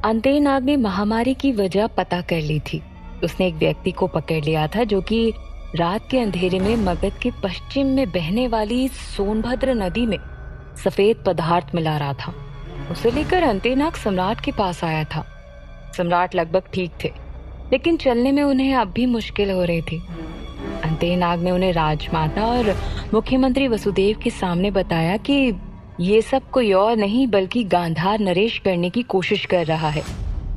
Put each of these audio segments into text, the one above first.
अंतेय नाग ने महामारी की वजह पता कर ली थी। उसने एक व्यक्ति को पकड़ लिया था जो कि रात के अंधेरे में मगध के पश्चिम में बहने वाली सोनभद्र नदी में सफेद पदार्थ मिला रहा था। उसे लेकर अंतेय नाग सम्राट के पास आया था। सम्राट लगभग ठीक थे, लेकिन चलने में उन्हें अब भी मुश्किल हो रही थी। अंतेय नाग ने उन्हें राजमाता और मुख्यमंत्री वसुदेव के सामने बताया कि ये सब कोई और नहीं बल्कि गांधार नरेश करने की कोशिश कर रहा है,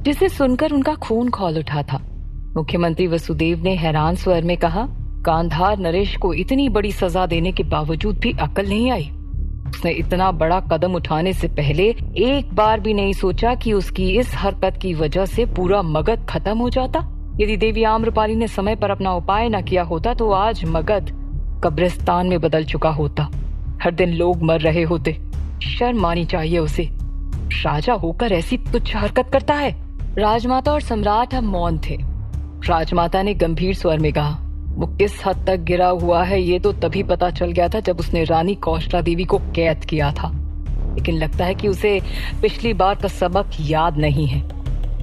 जिसे सुनकर उनका खून खौल उठा था। मुख्यमंत्री वसुदेव ने हैरान स्वर में कहा, गांधार नरेश को इतनी बड़ी सजा देने के बावजूद भी अकल नहीं आई। उसने इतना बड़ा कदम उठाने से पहले एक बार भी नहीं सोचा कि उसकी इस हरकत की वजह से पूरा मगध खत्म हो जाता। यदि देवी आम्रपाली ने समय पर अपना उपाय न किया होता तो आज मगध कब्रिस्तान में बदल चुका होता। हर दिन लोग मर रहे होते। शर्म आनी चाहिए उसे। राजा होकर ऐसी तुच्छ हरकत करता है। राजमाता और सम्राट अब मौन थे। राजमाता ने गंभीर स्वर में कहा, वो किस हद तक गिरा हुआ है ये तो तभी पता चल गया था जब उसने रानी कौशला देवी को कैद किया था, लेकिन लगता है कि उसे पिछली बार का सबक याद नहीं है।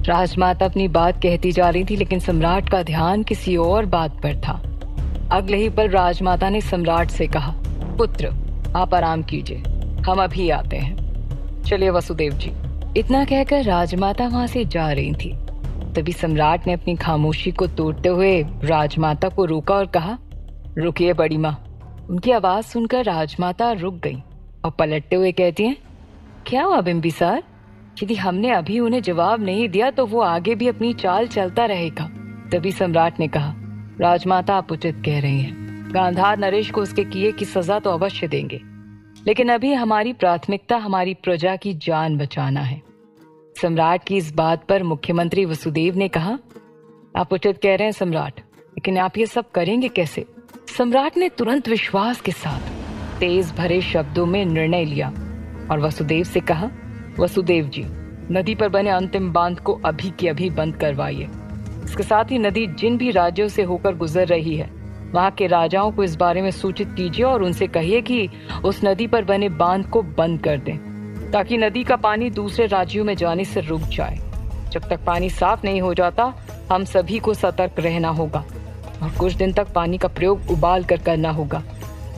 राजमाता अपनी बात कहती जा रही थी, लेकिन सम्राट का ध्यान किसी और बात पर था। अगले ही पल राजमाता ने सम्राट से कहा, पुत्र आप आराम कीजिए, हम अभी आते हैं। चलिए वसुदेव जी। इतना कहकर राजमाता वहां से जा रही थी। तभी सम्राट ने अपनी खामोशी को तोड़ते हुए राजमाता को रोका और कहा, रुकिए बड़ी माँ। उनकी आवाज सुनकर राजमाता रुक गई और पलटते हुए कहती हैं, क्या हुआ बिंबिसार? यदि हमने अभी उन्हें जवाब नहीं दिया तो वो आगे भी अपनी चाल चलता रहेगा। तभी सम्राट ने कहा, राजमाता आप उचित कह रही हैं। गांधार नरेश को उसके किए की सजा तो अवश्य देंगे, लेकिन अभी हमारी प्राथमिकता हमारी प्रजा की जान बचाना है। सम्राट की इस बात पर मुख्यमंत्री वसुदेव ने कहा, आप उचित कह रहे हैं सम्राट, लेकिन आप ये सब करेंगे कैसे? सम्राट ने तुरंत विश्वास के साथ तेज भरे शब्दों में निर्णय लिया और वसुदेव से कहा, वसुदेव जी नदी पर बने अंतिम बांध को अभी के अभी बंद करवाइए। इसके साथ ही नदी जिन भी राज्यों से होकर गुजर रही है वहां के राजाओं को इस बारे में सूचित कीजिए और उनसे कहिए कि उस नदी पर बने बांध को बंद कर दें, ताकि नदी का पानी दूसरे राज्यों में जाने से रुक जाए। जब तक पानी साफ नहीं हो जाता हम सभी को सतर्क रहना होगा और कुछ दिन तक पानी का प्रयोग उबाल कर करना होगा।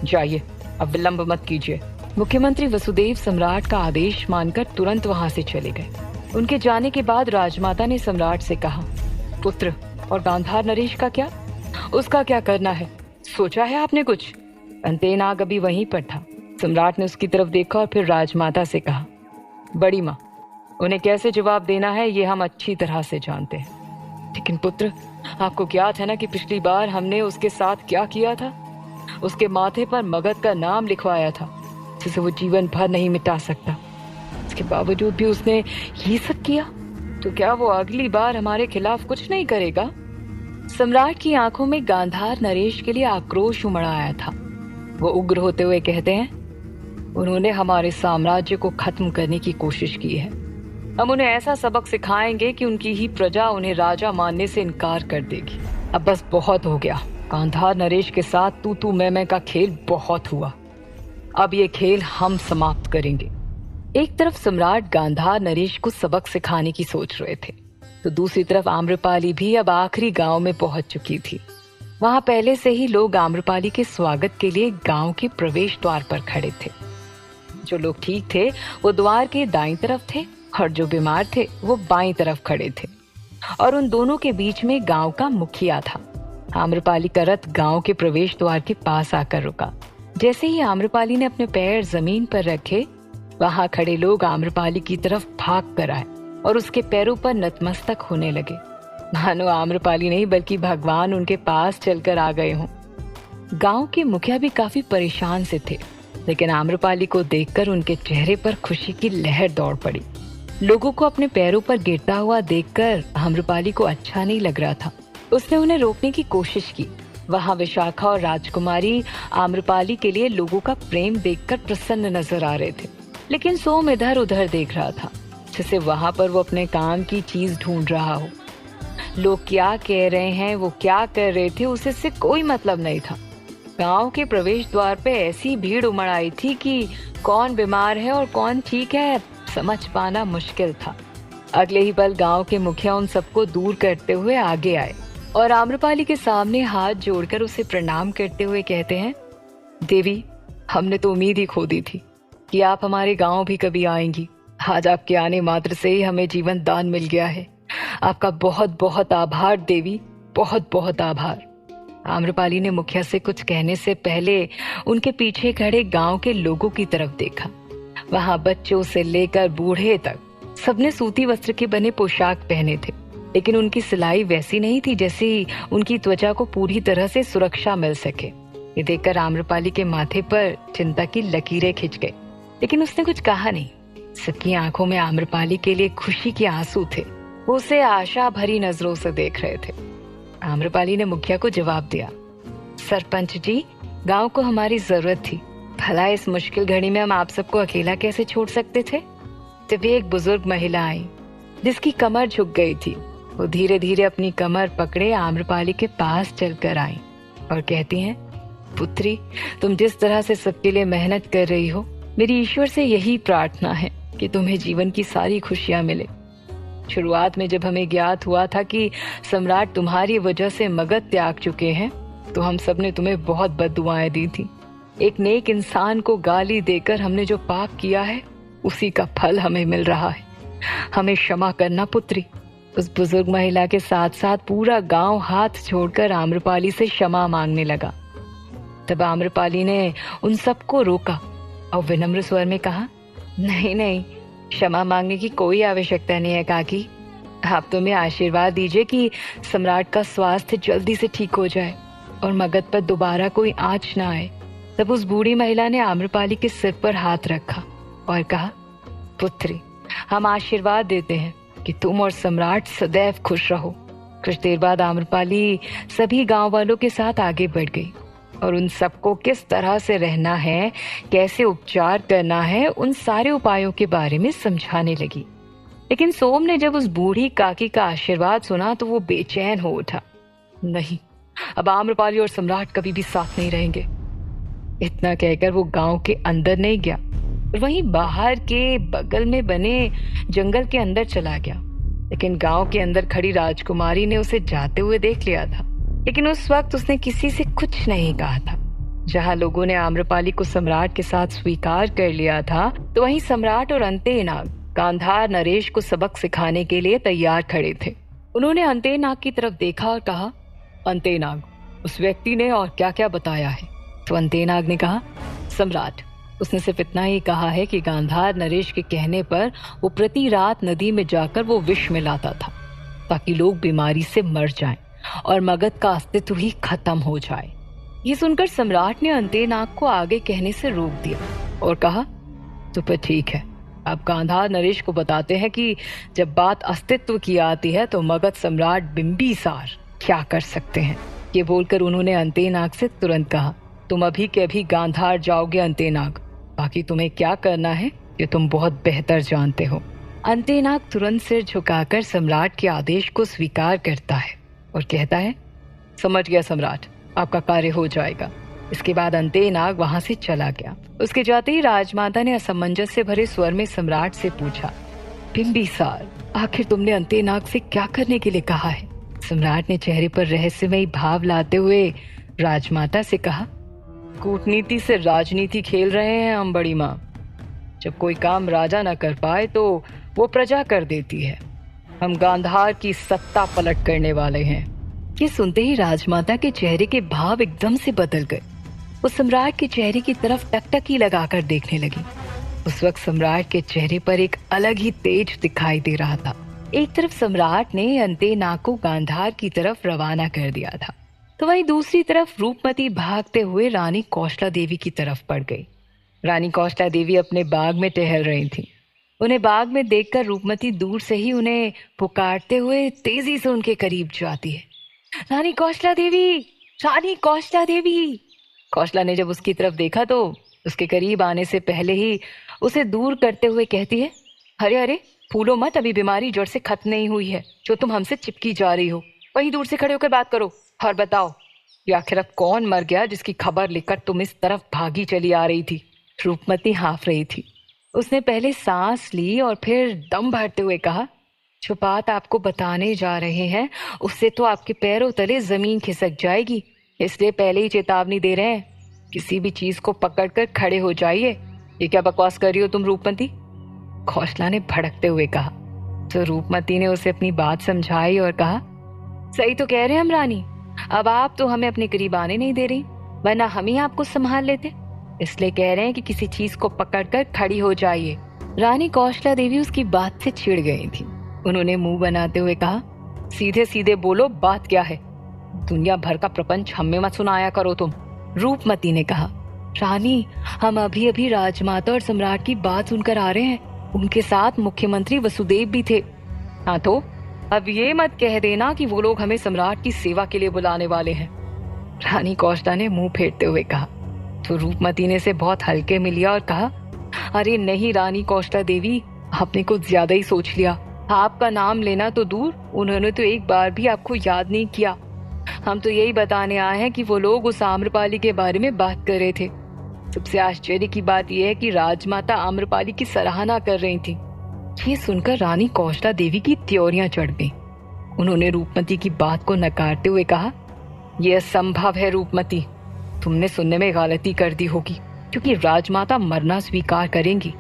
जाइए, अब विलंब मत कीजिए। मुख्यमंत्री वसुदेव सम्राट का आदेश मानकर तुरंत वहां से चले गए। उनके जाने के बाद राजमाता ने सम्राट से कहा, पुत्र और गांधार नरेश का क्या? उसका क्या करना है? सोचा है आपने कुछ? अंतेय नाग अभी वहीं पर था। सम्राट ने उसकी तरफ देखा और फिर राजमाता से कहा, बड़ी माँ उन्हें कैसे जवाब देना है ये हम अच्छी तरह से जानते हैं, लेकिन पुत्र आपको ज्ञात है ना कि पिछली बार हमने उसके साथ क्या किया था? उसके माथे पर मगध का नाम लिखवाया था जिसे वो जीवन भर नहीं मिटा सकता। इसके बावजूद भी उसने ये सब किया, तो क्या वो अगली बार हमारे खिलाफ कुछ नहीं करेगा? सम्राट की आंखों में गांधार नरेश के लिए आक्रोश उमड़ आया था। वो उग्र होते हुए कहते हैं, उन्होंने हमारे साम्राज्य को खत्म करने की कोशिश की है। हम उन्हें ऐसा सबक सिखाएंगे कि उनकी ही प्रजा उन्हें राजा मानने से इनकार कर देगी। अब बस बहुत हो गया। गांधार नरेश के साथ तू तू मैं का खेल बहुत हुआ। अब ये खेल हम समाप्त करेंगे। एक तरफ सम्राट गांधार नरेश को सबक सिखाने की सोच रहे थे, तो दूसरी तरफ आम्रपाली भी अब आखिरी गांव में पहुंच चुकी थी। वहां पहले से ही लोग आम्रपाली के स्वागत के लिए गांव के प्रवेश द्वार पर खड़े थे। जो लोग ठीक थे वो द्वार के दाईं तरफ थे और जो बीमार थे वो बाईं तरफ खड़े थे, और उन दोनों के बीच में गांव का मुखिया था। आम्रपाली का रथ गांव के प्रवेश द्वार के पास आकर रुका। जैसे ही आम्रपाली ने अपने पैर जमीन पर रखे, वहां खड़े लोग आम्रपाली की तरफ भाग कर आए और उसके पैरों पर नतमस्तक होने लगे, मानो आम्रपाली नहीं बल्कि भगवान उनके पास चलकर आ गए हों। गांव के मुखिया भी काफी परेशान से थे, लेकिन आम्रपाली को देखकर उनके चेहरे पर खुशी की लहर दौड़ पड़ी। लोगों को अपने पैरों पर गिरता हुआ देखकर आम्रपाली को अच्छा नहीं लग रहा था। उसने उन्हें रोकने की कोशिश की। वहां विशाखा और राजकुमारी आम्रपाली के लिए लोगों का प्रेम देखकर प्रसन्न नजर आ रहे थे, लेकिन सोम इधर उधर देख रहा था, जैसे वहां पर वो अपने काम की चीज ढूंढ रहा हो। लोग क्या कह रहे हैं, वो क्या कर रहे थे, उसे इससे कोई मतलब नहीं था। गांव के प्रवेश द्वार पे ऐसी भीड़ उमड़ आई थी कि कौन बीमार है और कौन ठीक है समझ पाना मुश्किल था। अगले ही पल गांव के मुखिया उन सबको दूर करते हुए आगे आए और आम्रपाली के सामने हाथ जोड़कर उसे प्रणाम करते हुए कहते हैं, देवी, हमने तो उम्मीद ही खो दी थी कि आप हमारे गांव भी कभी आएंगी। आज आपके आने मात्र से ही हमें जीवन दान मिल गया है। आपका बहुत बहुत आभार देवी, बहुत बहुत आभार। आम्रपाली ने मुखिया से कुछ कहने से पहले उनके पीछे खड़े गांव के लोगों की तरफ देखा। वहां बच्चों से लेकर बूढ़े तक सबने सूती वस्त्र के बने पोशाक पहने थे, लेकिन उनकी सिलाई वैसी नहीं थी जैसी उनकी त्वचा को पूरी तरह से सुरक्षा मिल सके। ये देखकर आम्रपाली के माथे पर चिंता की लकीरें खिंच गई, लेकिन उसने कुछ कहा नहीं। सबकी आंखों में आम्रपाली के लिए खुशी के आंसू थे। वो उसे आशा भरी नजरों से देख रहे थे। आम्रपाली ने मुखिया को जवाब दिया, सरपंच जी, गांव को हमारी जरूरत थी। भला इस मुश्किल घड़ी में हम आप सबको अकेला कैसे छोड़ सकते थे। तभी एक बुजुर्ग महिला आई जिसकी कमर झुक गई थी। वो धीरे धीरे अपनी कमर पकड़े आम्रपाली के पास चलकर आई और कहती हैं, पुत्री, तुम जिस तरह से सबके लिए मेहनत कर रही हो, मेरी ईश्वर से यही प्रार्थना है कि तुम्हें जीवन की सारी खुशियां मिले। शुरुआत में जब हमें ज्ञात हुआ था कि सम्राट तुम्हारी वजह से मगध त्याग चुके हैं, तो हम सब ने तुम्हें बहुत बद्दुआएं दी थी। एक नेक इंसान को गाली देकर हमने जो पाप किया है, उसी का फल हमें मिल रहा है। हमें क्षमा करना पुत्री। उस बुजुर्ग महिला के साथ साथ पूरा गांव हाथ जोड़कर आम्रपाली से क्षमा मांगने लगा। तब आम्रपाली ने उन सबको रोका और विनम्र स्वर में कहा, नहीं नहीं, क्षमा मांगने की कोई आवश्यकता नहीं है काकी। आप तुम्हें आशीर्वाद दीजिए कि सम्राट का स्वास्थ्य जल्दी से ठीक हो जाए और मगध पर दोबारा कोई आंच ना आए। तब उस बूढ़ी महिला ने आम्रपाली के सिर पर हाथ रखा और कहा, पुत्री, हम आशीर्वाद देते हैं कि तुम और सम्राट सदैव खुश रहो। कुछ देर बाद आम्रपाली सभी गांव वालों के साथ आगे बढ़ गई और उन सबको किस तरह से रहना है, कैसे उपचार करना है, उन सारे उपायों के बारे में समझाने लगी। लेकिन सोम ने जब उस बूढ़ी काकी का आशीर्वाद सुना तो वो बेचैन हो उठा। नहीं, अब आम्रपाली और सम्राट कभी भी साथ नहीं रहेंगे। इतना कहकर वो गांव के अंदर नहीं गया, वहीं बाहर के बगल में बने जंगल के अंदर चला गया। लेकिन गांव के अंदर खड़ी राजकुमारी ने उसे जाते हुए देख लिया था, लेकिन उस वक्त उसने किसी से कुछ नहीं कहा था। जहां लोगों ने आम्रपाली को सम्राट के साथ स्वीकार कर लिया था, तो वहीं सम्राट और अंतेनाग गांधार नरेश को सबक सिखाने के लिए तैयार खड़े थे। उन्होंने अंतेनाग की तरफ देखा और कहा, अंतेनाग, उस व्यक्ति ने और क्या क्या बताया है। तो अंतेनाग ने कहा, सम्राट, उसने सिर्फ इतना ही कहा है कि गांधार नरेश के कहने पर वो प्रति रात नदी में जाकर वो विष मिलाता था ताकि लोग बीमारी से मर जाएं और मगध का अस्तित्व ही खत्म हो जाए। ये सुनकर सम्राट ने अंतेनाग को आगे कहने से रोक दिया और कहा, तो फिर ठीक है, अब गांधार नरेश को बताते हैं कि जब बात अस्तित्व की आती है तो मगध सम्राट बिंबिसार क्या कर सकते हैं। ये बोलकर उन्होंने अंतेनाग से तुरंत कहा, तुम अभी के अभी गांधार जाओगे अंतेनाग, बाकी तुम्हें क्या करना है ये तुम बहुत बेहतर जानते हो। अंतेनाग तुरंत सिर झुकाकर सम्राट के आदेश को स्वीकार करता है और कहता है, समझ गया सम्राट, आपका कार्य हो जाएगा। इसके बाद अंतेनाग वहां से चला गया। उसके जाते ही राजमाता ने असमंजस से भरे स्वर में सम्राट से पूछा, बिंबिसार, आखिर तुमने अंतेनाग से क्या करने के लिए कहा है। सम्राट ने चेहरे पर रहस्यमयी भाव लाते हुए राजमाता से कहा, कूटनीति से राजनीति खेल रहे हैं हम बड़ी माँ। जब कोई काम राजा न कर पाए तो वो प्रजा कर देती है। हम गांधार की सत्ता पलट करने वाले हैं। ये सुनते ही राजमाता के चेहरे के भाव एकदम से बदल गए। वो सम्राट के चेहरे की तरफ टकटकी लगाकर देखने लगी। उस वक्त सम्राट के चेहरे पर एक अलग ही तेज दिखाई दे रहा था। एक तरफ सम्राट ने अंतेनाग को गांधार की तरफ रवाना कर दिया था, तो वहीं दूसरी तरफ रूपमती भागते हुए रानी कौशला देवी की तरफ पड़ गई। रानी कौशला देवी अपने बाग में टहल रही थी। उन्हें बाग में देखकर रूपमती दूर से ही उन्हें पुकारते हुए तेजी से उनके करीब जाती है। रानी कौशला देवी, रानी कौशला देवी। कौशला ने जब उसकी तरफ देखा तो उसके करीब आने से पहले ही उसे दूर करते हुए कहती है, अरे अरे, फूलो मत, अभी बीमारी जड़ से खत्म नहीं हुई है जो तुम हमसे चिपकी जा रही हो। वहीं दूर से खड़े होकर बात करो और बताओ, ये आखिर अब कौन मर गया जिसकी खबर लेकर तुम इस तरफ भागी चली आ रही थी। रूपमती हाँफ रही थी। उसने पहले सांस ली और फिर दम भरते हुए कहा, जो बात आपको बताने जा रहे हैं उससे तो आपके पैरों तले जमीन खिसक जाएगी, इसलिए पहले ही चेतावनी दे रहे हैं। किसी भी चीज को पकड़कर खड़े हो जाइए। ये क्या बकवास कर रही हो तुम रूपमती? कौशला ने भड़कते हुए कहा। तो रूपमती ने उसे अपनी बात समझाई और कहा, सही तो कह रहे हैं हम रानी, अब आप तो हमें अपने करीब आने नहीं दे रही, वरना हम ही आपको संभाल लेते। इसलिए कह रहे हैं कि किसी चीज को पकड़कर खड़ी हो जाइए। रानी कौशला देवी उसकी बात से चिढ़ गई थी। उन्होंने मुंह बनाते हुए कहा, सीधे सीधे बोलो, बात क्या है? दुनिया भर का प्रपंच हमें मत सुनाया करो तुम। रूपमती ने कहा, रानी हम अभी अभी राजमाता और सम्राट की बात सुनकर आ रहे हैं, उनके साथ मुख्यमंत्री वसुदेव भी थे। हाँ तो अब ये मत कह देना कि वो लोग हमें सम्राट की सेवा के लिए बुलाने वाले हैं। रानी कौशला ने मुंह फेरते हुए कहा। तो रूपमती ने इसे बहुत हल्के में लिया और कहा, अरे नहीं रानी कौशला देवी, आपने कुछ ज्यादा ही सोच लिया। आपका नाम लेना तो दूर, उन्होंने तो एक बार भी आपको याद नहीं किया। हम तो यही बताने आए हैं कि वो लोग उस आम्रपाली के बारे में बात कर रहे थे। सबसे आश्चर्य की बात यह है कि राजमाता आम्रपाली की सराहना कर रही थी। ये सुनकर रानी कौशला देवी की त्योरियां चढ़ गईं। उन्होंने रूपमती की बात को नकारते हुए कहा, यह असंभव है रूपमती, तुमने सुनने में गलती कर दी होगी, क्योंकि राजमाता मरना स्वीकार करेंगी,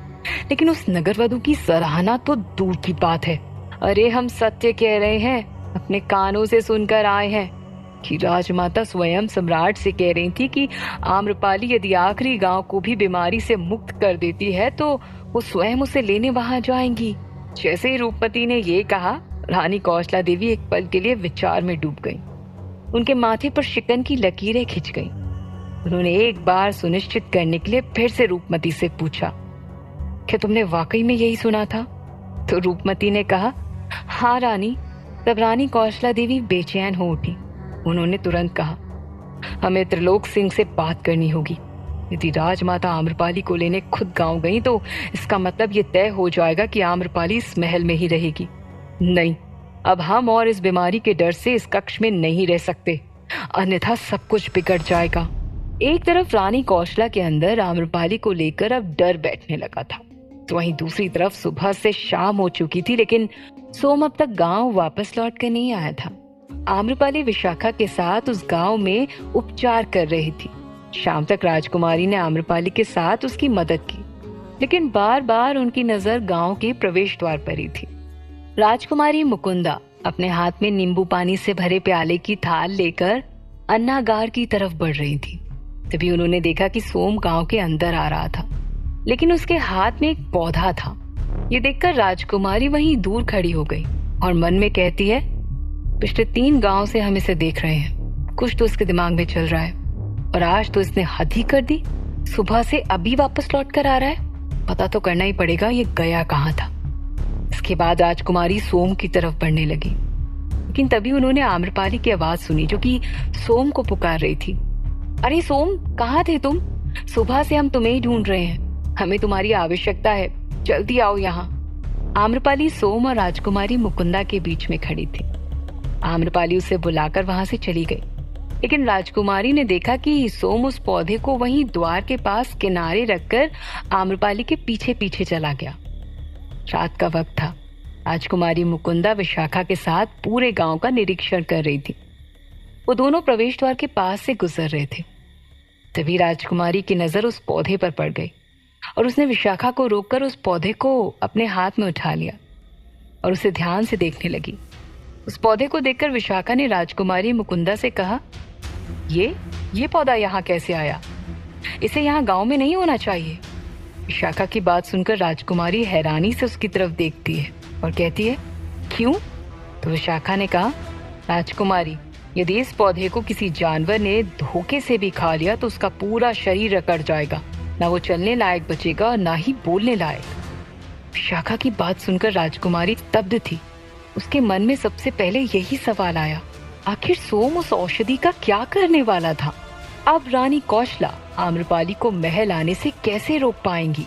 लेकिन उस नगरवधु की सराहना तो दूर की बात है। अरे हम सत्य कह रहे हैं, अपने कानों से सुनकर आए हैं कि राजमाता स्वयं सम्राट से कह रही थी कि आम्रपाली यदि आखिरी गांव को भी बीमारी से मुक्त कर देती है तो वो स्वयं उसे लेने वहां जाएंगी। जैसे ही रूपमती ने ये कहा, रानी कौशला देवी एक पल के लिए विचार में डूब गई। उनके माथे पर शिकन की लकीरें खिंच गईं। उन्होंने एक बार सुनिश्चित करने के लिए फिर से रूपमती से पूछा, क्या तुमने वाकई में यही सुना था? तो रूपमती ने कहा, हाँ रानी। तब रानी कौशला देवी बेचैन हो उठी। उन्होंने तुरंत कहा, हमें त्रिलोक सिंह से बात करनी होगी। यदि राजमाता आम्रपाली को लेने खुद गांव गई तो इसका मतलब ये तय हो जाएगा कि आम्रपाली इस महल में ही रहेगी। नहीं, अब हम और इस बीमारी के डर से इस कक्ष में नहीं रह सकते, अन्यथा सब कुछ बिगड़ जाएगा। एक तरफ रानी कौशला के अंदर आम्रपाली को लेकर अब डर बैठने लगा था, तो वहीं दूसरी तरफ सुबह से शाम हो चुकी थी, लेकिन सोम अब तक गांव वापस लौट कर नहीं आया था। आम्रपाली विशाखा के साथ उस गांव में उपचार कर रही थी। शाम तक राजकुमारी ने आम्रपाली के साथ उसकी मदद की, लेकिन बार बार उनकी नजर गांव के प्रवेश द्वार पर ही थी। राजकुमारी मुकुंदा अपने हाथ में नींबू पानी से भरे प्याले की थाल लेकर अन्नागार की तरफ बढ़ रही थी। तभी उन्होंने देखा कि सोम गांव के अंदर आ रहा था, लेकिन उसके हाथ में एक पौधा था। ये देखकर राजकुमारी वहीं दूर खड़ी हो गई और मन में कहती है, पिछले 3 गांव से हम इसे देख रहे हैं, कुछ तो इसके दिमाग में चल रहा है, और आज तो इसने हद ही कर दी। सुबह से अभी वापस लौट कर आ रहा है, पता तो करना ही पड़ेगा ये गया कहाँ था। इसके बाद राजकुमारी सोम की तरफ बढ़ने लगी, लेकिन तभी उन्होंने आम्रपाली की आवाज सुनी जो कि सोम को पुकार रही थी। अरे सोम, कहाँ थे तुम? सुबह से हम तुम्हें ही ढूंढ रहे हैं, हमें तुम्हारी आवश्यकता है, जल्दी आओ यहाँ। आम्रपाली सोम और राजकुमारी मुकुंदा के बीच में खड़ी थी। आम्रपाली उसे बुलाकर वहां से चली गई, लेकिन राजकुमारी ने देखा कि सोम उस पौधे को वहीं द्वार के पास किनारे रखकर आम्रपाली के पीछे पीछे चला गया। रात का वक्त था। राजकुमारी मुकुंदा विशाखा के साथ पूरे गांव का निरीक्षण कर रही थी। वो दोनों प्रवेश द्वार के पास से गुजर रहे थे। तभी राजकुमारी की नजर उस पौधे पर पड़ गई और उसने विशाखा को रोककर उस पौधे को अपने हाथ में उठा लिया और उसे ध्यान से देखने लगी। उस पौधे को देखकर विशाखा ने राजकुमारी मुकुंदा से कहा, ये पौधा यहाँ कैसे आया? इसे यहाँ गांव में नहीं होना चाहिए। विशाखा की बात सुनकर राजकुमारी हैरानी से उसकी तरफ देखती है और कहती है, क्यों? तो विशाखा ने कहा, राजकुमारी, यदि इस पौधे को किसी जानवर ने धोखे से भी खा लिया तो उसका पूरा शरीर अकड़ जाएगा, ना वो चलने लायक बचेगा और ना ही बोलने लायक। विशाखा की बात सुनकर राजकुमारी स्तब्ध थी। उसके मन में सबसे पहले यही सवाल आया, आखिर सोम उस औषधि का क्या करने वाला था? अब रानी कौशला आम्रपाली को महल आने से कैसे रोक पाएंगी?